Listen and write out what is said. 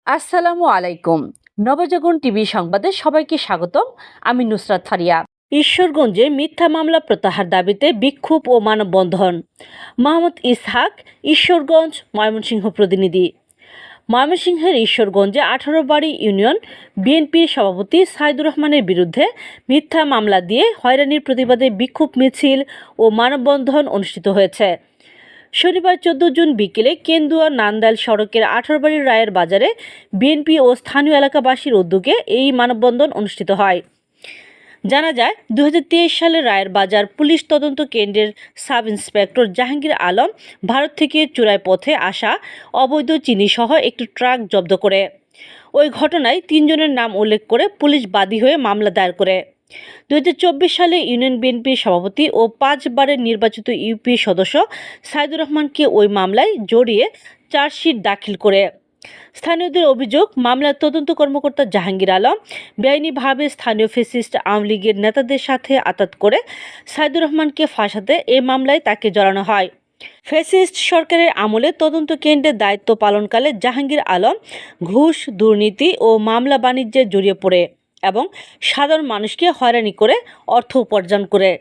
আসসালামু আলাইকুম। নবজাগরণ টিভি সংবাদে সবাইকে স্বাগতম। আমি নুসরাত ফারিয়া। ঈশ্বরগঞ্জে মিথ্যা মামলা প্রত্যাহার দাবিতে বিক্ষোভ ও মানববন্ধন। মোহাম্মদ ইসহাক, ঈশ্বরগঞ্জ, ময়মনসিংহ প্রতিনিধি। ময়মনসিংহের ঈশ্বরগঞ্জে 18 বাড়ি ইউনিয়ন বিএনপি সভাপতি সাইদুর রহমানের বিরুদ্ধে মিথ্যা মামলা দিয়ে হয়রানির প্রতিবাদে বিক্ষোভ মিছিল ও মানববন্ধন অনুষ্ঠিত হয়েছে। শনিবার 14 জুন বিকেলে কেন্দুয়া নান্দাইল সড়কের 18 বাড়ির রায়ের বাজারে বিএনপি ও স্থানীয় এলাকাবাসীর উদ্যোগে এই মানববন্ধন অনুষ্ঠিত হয়। জানা যায়, 2023 সালে রায়ের বাজার পুলিশ তদন্ত কেন্দ্রের সাব ইন্সপেক্টর জাহাঙ্গীর আলম ভারত থেকে চোরাই পথে আসা অবৈধ চিনি সহ একটি ট্রাক জব্দ করে। ওই ঘটনায় 3 জনের নাম উল্লেখ করে পুলিশ বাদী হয়ে মামলা দায়ের করে। 2024 সালে ইউনিয়ন বিএনপির সভাপতি ও 5 বারের নির্বাচিত ইউপি সদস্য সাইদুর রহমানকে ওই মামলায় জড়িয়ে চার্জশিট দাখিল করে। স্থানীয়দের অভিযোগ, মামলার তদন্ত কর্মকর্তা জাহাঙ্গীর আলম বেআইনিভাবে স্থানীয় ফ্যাসিস্ট আওয়ামী লীগের নেতাদের সাথে আঁতাত করে সাইদুর রহমানকে ফাঁসাতে এই মামলায় তাকে জড়ানো হয়। ফ্যাসিস্ট সরকারের আমলে তদন্ত কেন্দ্রের দায়িত্ব পালনকালে জাহাঙ্গীর আলম ঘুষ, দুর্নীতি ও মামলা বাণিজ্যে জড়িয়ে পড়ে এবং সাধারণ মানুষকে হয়রানি করে অর্থ উপার্জন করে।